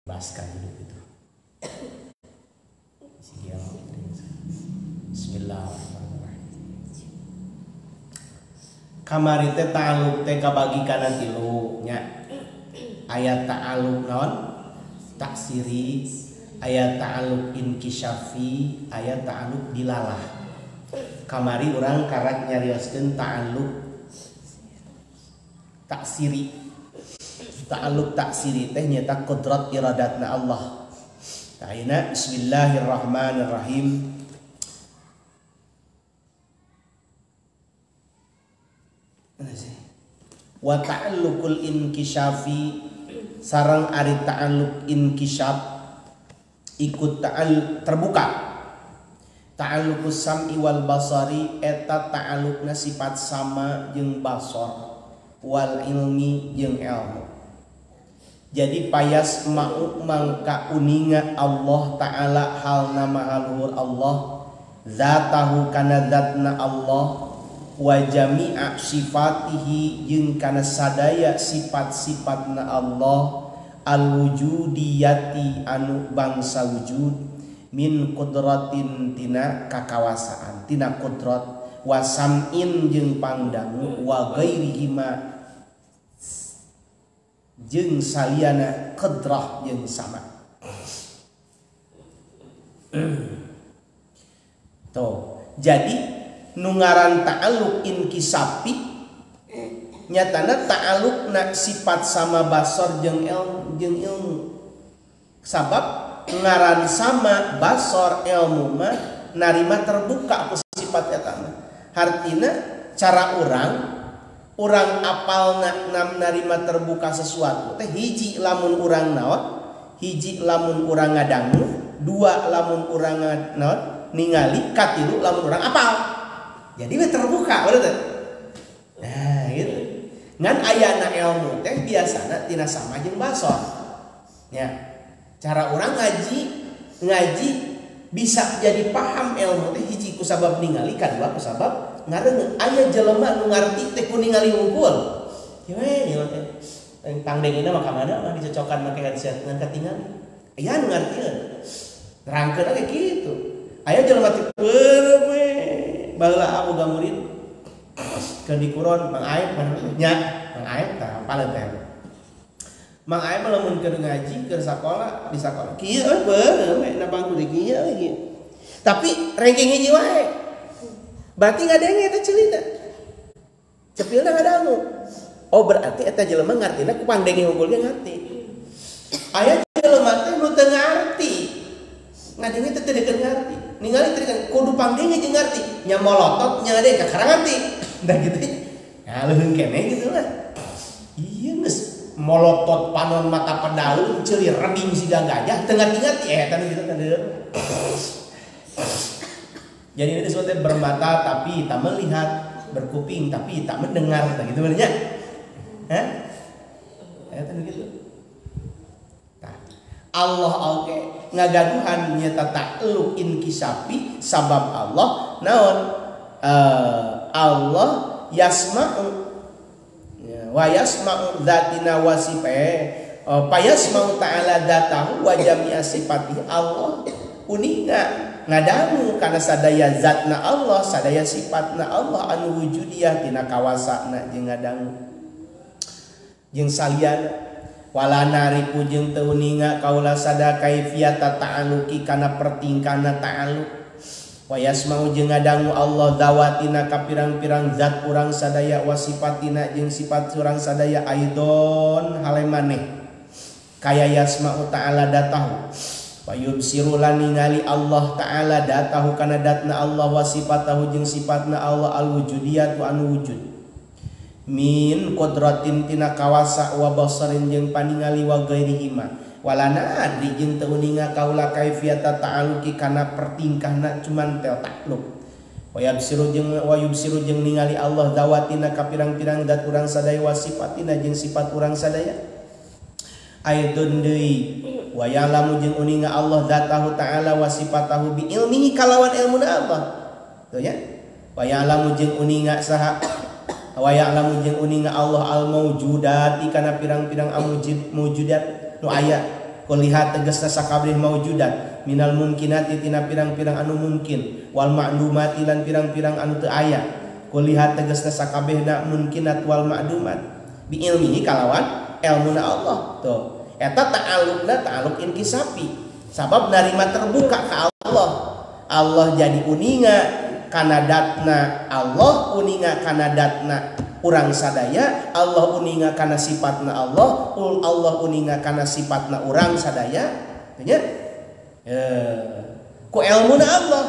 bebaskan hidup itu. Bismillahirrahmanirrahim. Kamari teh ta'alluq teh kabagi kana tilu nya. Aya ta'alluq naon? Taksiri, aya ta'alluq inkisyafi, aya ta'alluq dilalah. Kamari urang karak nyarioskeun ta'alluq taksiri. Ta'alluq taksiri teh nyata qudrat iradatna Allah. Ayeuna bismillahirrahmanirrahim. Wa ta'alluqul inkisyafi sareng ari ta'alluq inkisyaf ikut terbuka. Ta'alluqus sam'i wal basari eta ta'alluqna sifat sama jeung basar wal ilmi jeung ilmu. Jadi payas ma'u mangka uninga Allah Ta'ala halna mahaluhur Allah zatahu kana zatna Allah wa jami'a sifatihi jeung kana sadaya sifat-sifatna Allah al-wujudiyati anu bangsa wujud min qudratin tina kakawasaan tina qudrat wa sam'in jeung pangdangu wa ghairihi ma jeung saliyana qudrah jeung sama. Tuh, jadi nungaran ta'alluq inkisapi nyatana ta'alluqna sifat sama basar jeung ilmu. Sabab ngaran sama basar ilmu mah narima terbuka ku sifat eta mah. Hartina cara urang apalna nam narima terbuka sesuatu teh hiji lamun urang naon, hiji lamun urang ngadangu, dua lamun urang naon ningali, katilu lamun urang apal. Jadi we terbuka bener teh. Nah, gitu. Ngan ayana ilmu teh biasana tina sama jeung basar. Ya. Cara urang ngaji bisa jadi paham ilmu teh hiji ku sabab ningali, kadua ku sabab ngareungeun aya jelema nu ngarti teh ku ningali unggul. Ya we teh. Pangdengina mah ka mana mah dicocokan make headset ngan katingali. Aya nu ngartieun. Terangkeun ge kitu. Aya jelema teh beureuh we baheula boga murid keur dikuron Mang Aep nya Mang Aep tah paleun teh. Mang Aep lamun keur ngaji keur sakola di sakola kieu beureuh we na bangku teh kieu lagi. Tapi ranking hiji wae. Berarti ngadenge eta celina. Cepilna ngadangu. Oh berarti eta jelema ngartina ku pangdenge unggul ge ngarti. Aya jelema teh nu teu ngarti. Ngadenge teh teu deukeut ngarti. Ningali teh kudu pangdenge jeung ngarti. Nya molotot nya ngadenge kakara ngarti. Da gitu. Ya leuheung keneh gitu lah. Ieu geus molotot panon mata pedaun ceulir reding siga gajah teu ngarti-ngarti eta gitu kan. Jadi ini disebutnya bermata tapi tak melihat, berkuping tapi tak mendengar, gitu benernya. Gitu. Nah, Allah oke ngagaduhan nyata ta'alluq inkisapi sabab Allah naon Allah yasma'u wa yasma'u dzatina wa sifatihi payasma'u ta'ala dzatahu wa jami'a sifatihi Allah uninga ngadangu kana sadaya zatna Allah, sadaya sifatna Allah anu wujudiyah tina kawasana jeung ngadangu. Jeung saliyana wala nariku jeung teu ninga kaula sada kaifiyata ta'alluqi kana pertingkana ta'alluq. Wa yasma'u jeung ngadangu Allah dawatina ka pirang-pirang zat urang sadaya wa sifatina jeung sifat urang sadaya aidon halemaneh. Kaya yasma'u ta'ala datahu. Wa yubsirulan ningali Allah Ta'ala datahu kana datna Allah wa sifatahu jeung sifatna Allah al-wujudiyatu anu wujud min qudratin tina kawasa wa basarin jeung paningali wa ghairihi ma walana adri jeung teu ninga kaula kaifiyata ta'alluqi kana pertingkahna cuman tel takluk wa yubsiru jeung ningali Allah dawatina ka pirang-pirang dat urang sadaya wa sifatina jeung sifat urang sadaya aidun deui wa ya'lamu jeung uninga Allah dzatahu ta'ala wa sifatahu bi ilmihi kalawan ilmuna Allah. Tuh ya. Wa ya'lamu jeung uninga saha wa ya'lamu jeung uninga Allah al maujudati kana pirang-pirang maujudat nu aya kulihat tegasna sakabeh maujudat minal mungkinati tina pirang-pirang anu mungkin wal ma'lumati lan pirang-pirang anu teu aya kulihat tegasna sakabehna mungkinat wal ma'lumat bi ilmihi kalawan ilmuna Allah tuh eta ta'alluqna ta'alluq inkisapi sabab narima terbuka ka Allah Allah jadi uninga kana datna Allah uninga kana datna urang sadaya Allah uninga kana sifatna Allah Allah uninga kana sifatna urang sadaya nya ku ilmuna Allah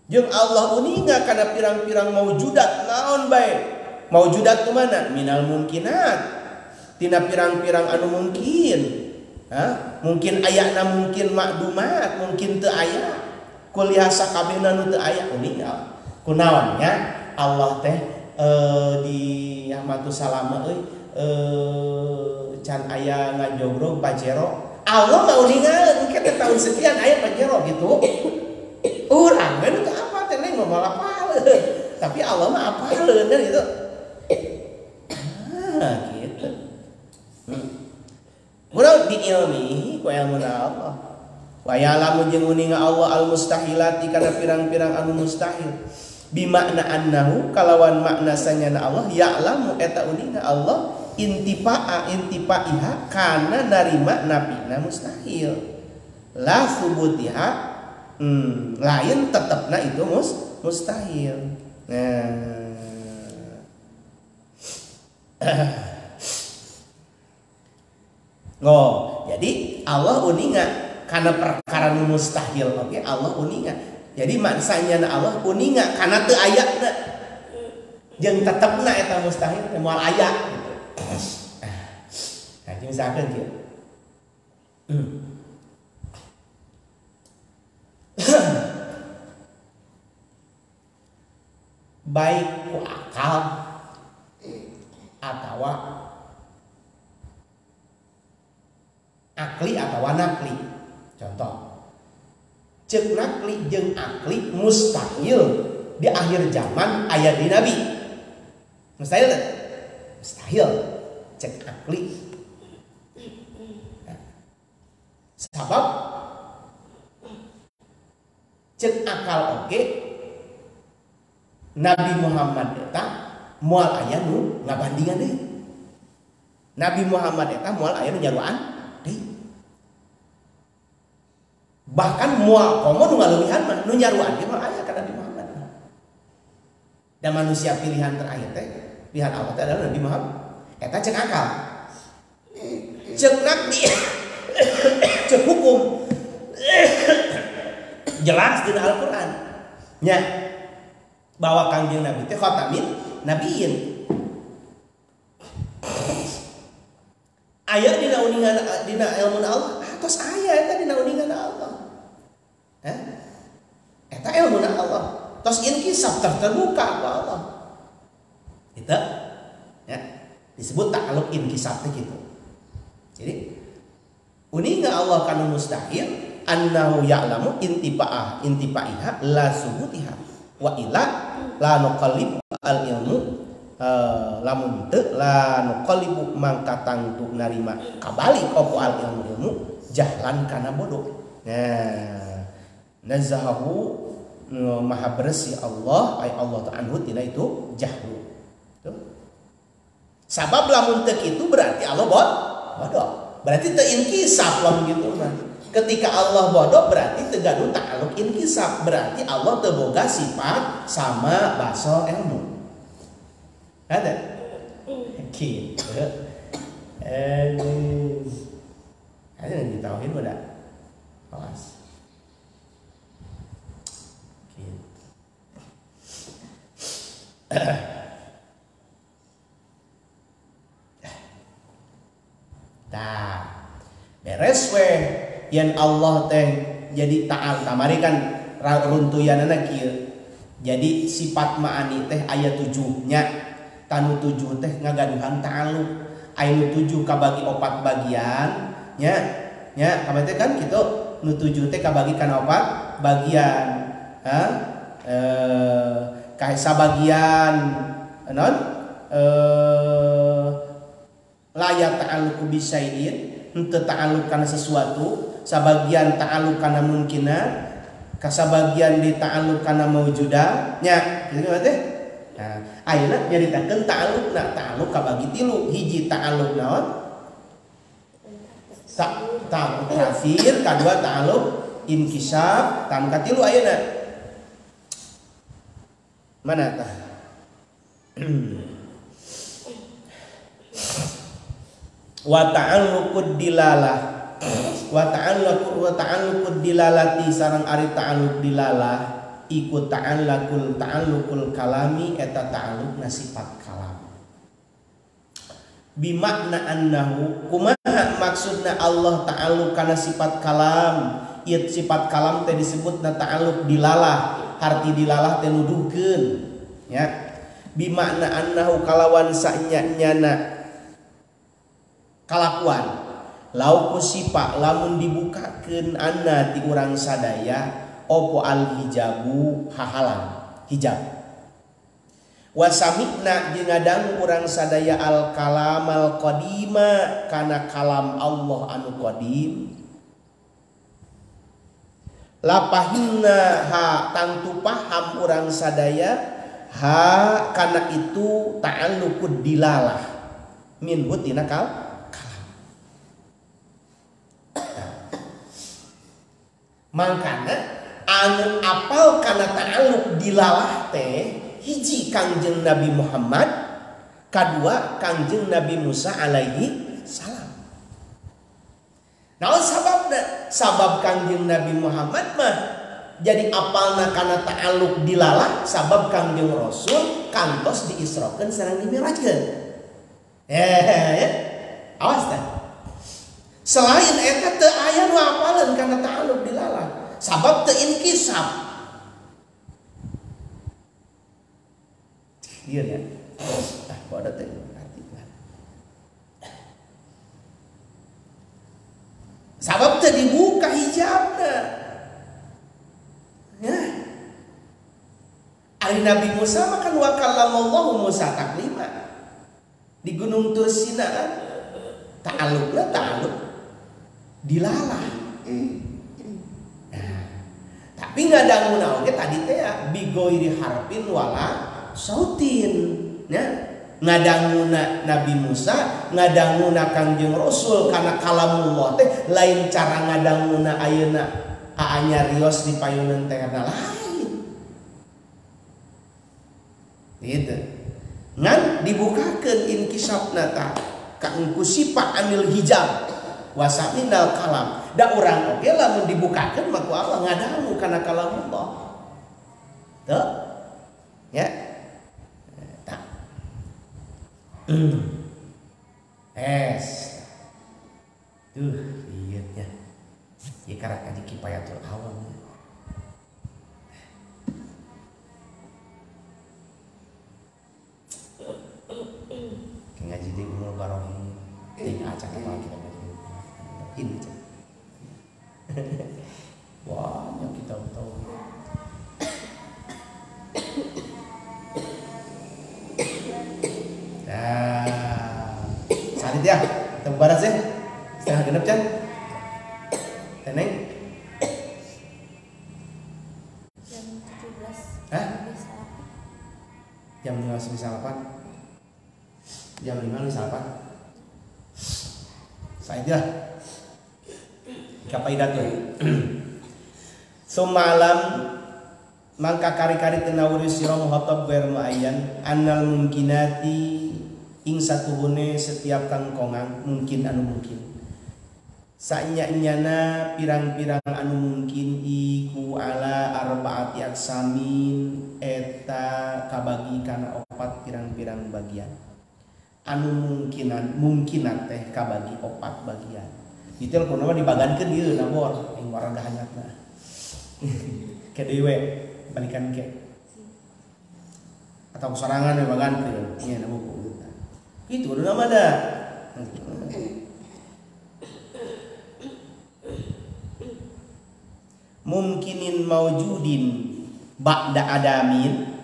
jeung Allah uninga kana pirang-pirang maujudat naon bae maujudat tu mana minal mungkinat tina pirang-pirang anu mungkin mungkin ayana mungkin makdumat mungkin teu aya kuliah sakabehna nu teu aya uninga kunaon nya Allah teh di Ahmadu Salama can aya ngajogrog pajero Allah mau ningal mungkin tahun sekian aya pajero gitu urang kan teu apa teh neng ngomong apa tapi Allah mah apaleun gitu gitu Murah di ilmi ku ilmuna Allah wa ya'lamu jeung uninga Allah al mustahilati kana pirang-pirang anu mustahil bimakna annahu kalawan makna sanyana Allah ya'lamu eta uninga Allah intipaiha kana narima napina mustahil la subutiha lain tetepna itu mustahil jadi Allah uninga kana perkara nu mustahil oke Allah uninga jadi maksanya Allah uninga karena teu ayana jeung tetepna eta mustahil moal aya gitu. Nah, misalkan kieu. Baik ku akal atawa akli atawa nakli. Contoh cek nakli jeung akli mustahil di akhir zaman aya di Nabi mustahil tak? Mustahil cek akli sabab cek akal oke Nabi Muhammad eta moal aya nu ngabandingan deui Nabi Muhammad eta moal aya nu nyaruaan deui bahkan moal komo nu ngalewihan mah nu nyaruan ge mah aya ka Nabi Muhammad. Dan manusia pilihan terakhir teh pilihan Allah teh adalah Nabi Muhammad. Eta cek akal. Cek nakli. Cek hukum. Jelas di Al-Qur'an. Nya bahwa Kangjeng Nabi teh khatamin nabiyyin. Aya dina uningan dina ilmu Allah, tos aya eta dina uningan Allah. Eta ilmuna Allah tos inkisab terbuka ku Allah itu ya disebut ta'alluq inkisab teh gitu jadi uninga Allah kana mustahil annahu ya'lamu intipaiha la subutiha wa illa la nuqallib al ilmu lamun teu la nuqallibu mangkatang tu narima kabalik opo al ilmu jahlan kana bodoh nazahu maha bersih Allah ay Allah ta'anhu tina itu jahlu tuh. Sabab lamun teu kitu berarti Allah bodoh berarti teu inkisab lamun gitu mah ketika Allah bodoh berarti teu gaduh ta'alluq inkisab berarti Allah teu boga sifat sama baso ilmu ada gitu ada yang ditauhin udah awas Tah beres we yang Allah teh jadi ta'al kamari kan runtuyanana kieu jadi sifat ma'ani teh aya 7 nya tanu 7 teh ngagaduhan ta'alluq aya nu 7 kabagi 4 bagian nya kamari teh kan kitu nu 7 teh kabagi kana 4 bagian kayak sabagian non la ya ta'alluqu bi syai'in, henteu ta'alluq kana sesuatu, sabagian ta'alluq kana mungkinat, kasabagian di ta'alluq kana maujuda nya kitu teh. Nah, ayeuna nyaritakeun ta'alluqna, ta'alluq kabagi tilu, hiji ta'alluq naon? Ta'alluq kafir, kadua ta'alluq inkisab, tam katilu ayeuna. Mana tah? Wa ta'alluqud dilalah wa ta'alluqud dilalati sareng ari ta'alluq dilalah iku ta'alluqul kalami eta ta'alluqna sifat kalam. Bimakna annahu kumaha maksudna Allah ta'alluq kana sifat kalam. Ieu sifat kalam teh disebutna ta'alluq dilalah. Arti dilalah teh nuduhkeun ya. Bimakna annahu kalawan sanya-nyana kalakuan lau kusipa lamun dibukakeun anna ti urang sadaya opo al hijabu hahalang hijab wasamikna jeung ngadang urang sadaya al kalam al qadima kana kalam Allah anu qadim lapahinna ha tangtu paham urang sadaya ha kana itu ta'alluqud dilalah minhu tina kalam. Mangkana anu apal kana ta'alluq dilalah teh hiji Kangjeng Nabi Muhammad, kadua Kangjeng Nabi Musa alaihi salam. Naon sababna? Sabab Kangjeng Nabi Muhammad mah jadi apalna kana ta'alluq dilalah sabab Kangjeng Rasul kantos diisrokeun sareng dimirajkeun. Ya. Awas tah. Selain eta teu aya nu apaleun kana ta'alluq dilalah sabab teu inkisab. Ieu nya. Tah bodoh teh artinya. Sabab teu dibuka hijabna. Ya. Ari Nabi Musa makan wa kallamallahu Musa taklima. Di Gunung Tur Sina ta'alluqna ta'alluq dilalah. Nah, tapi ngadangunna oge tadi teh bigoiri harpin wala sautin ya. Ngadanguna Nabi Musa, ngadanguna Kangjeng Rasul kana kalamullah teh lain cara ngadanguna ayeuna aanya rios di payunan teh lain. Gitu. Ngan dibukakeun inkisabna ta ka engku sifat anil hijab wasaminal kalam. Da urang oge lamun dibukakeun mah ku Allah ngadangu kana kalamullah. Teu? Ya. Tuh lihatnya ya karak aja kifayatul awam kayak ngaji di umur barohi tinggal acak apa kita ngaji ini cak wah yang kita tahu saat itu ya kita baras ya setengah genep can teneng jam 17 hah? Jam 5 misal apa? Jam 5 misal apa? Saja kapaidatun semalam mangka kari-kari tenawuri sira muhatab gair muayyan annal mungkinati ing satuhune setiap kangkongan mungkin anu mungkin sanya-nyana pirang-pirang anu mungkin iku ala arbaati aksamin eta kabagi kana opat pirang-pirang bagian anu mungkinan teh kabagi opat bagian detail kunaon dibagankeun ieu nabor ing warga hanyatna ke dewe balikan ke atau sorangan we bagankeun nya na buku itu udah nama ada mungkinin maujudin ba'da adamin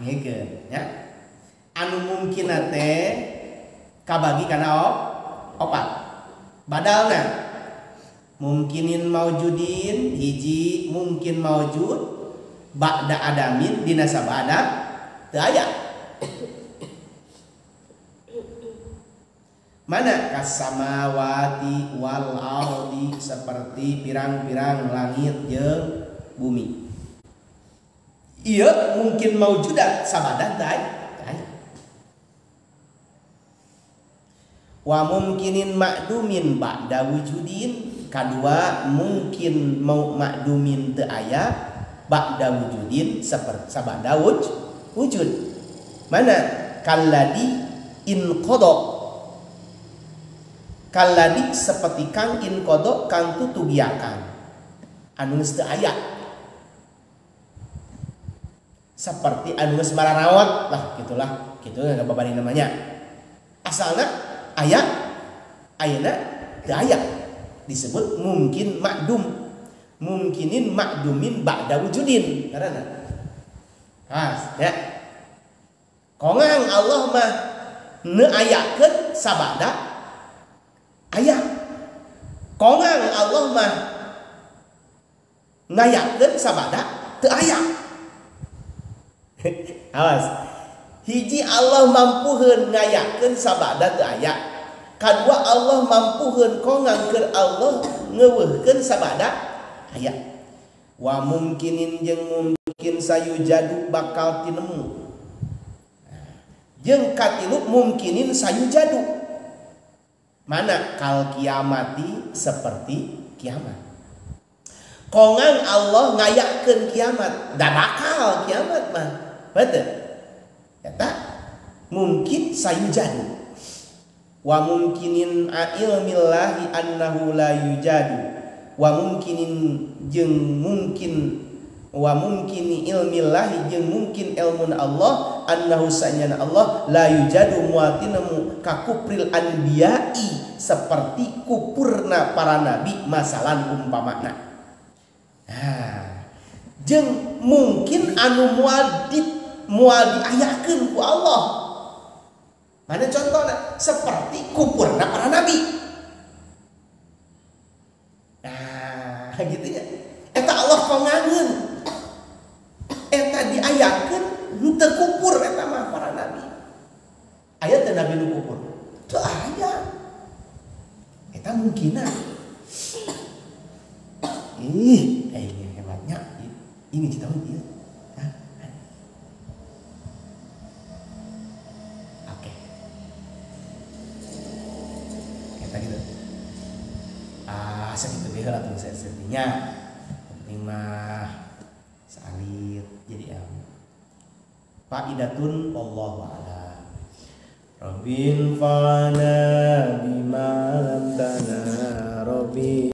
ngeukeun ya anu mungkin teh kabagi kana opat. Badalna mungkinin maujudin hiji mungkin maujud ba'da adamin dina sabada teu aya. Mana kasamawati wal ardi seperti pirang-pirang langit jeung bumi. Iya mungkin maujudat sabada teu aya. Wa mungkinin makdumin ba'da wujudin kadua mungkin mau makdumin teu aya ba'da wujudin seperti sabada wujud. Mana kalladi in qada kalladi seperti kang in qada kang tutugiakan anu geus teu aya seperti anu geus mararawat lah gitulah kitu babari namanya asalna aya ayeuna teu aya disebut mungkin makdum mungkinin makdumin ba'da wujudin karena ya kongang Allah mah neuayakeun sabada aya kongang Allah mah ngayakeun sabada teu aya. Awas hiji Allah mampuheun ngayakeun sabada teu aya kadua Allah mampuheun kongang keur Allah ngeuweuhkeun sabada aya. Wa mungkinin jeung mungkin sayujadu bakal tinemu jeung katilu mungkinin sayujadu mana kal kiamati seperti kiamat. Kongang Allah ngayakeun kiamat da bakal kiamat mah betul eta mungkin sayujadu. Wa mungkinin ilmillahi annahu la yujadu wa mungkinin jeung mungkin wa mungkini ilmillahi jeung mungkin ilmun Allah annahu sanyana Allah la yujadu muatinemu kakupril anbiya'i seperti kupurna para nabi masalan umpamana. Jeung mungkin anu moal diayakeun ku Allah. Mana contohna seperti kupurna para nabi. Gitu ya. Eta Allah kongangeun. Eta diayakeun henteu kupur eta mah para nabi. Aya teu nabi nu kupur? Teu aya. Eta mungkinna. Ini hebatnya. Ini kita tahu dia. Oke. Eta gitu. Segitu deh lah tuh setinya. Penting mah salit jadi faidatun wallahu a'lam. Rabbin fa'ana bima lam tana rabbi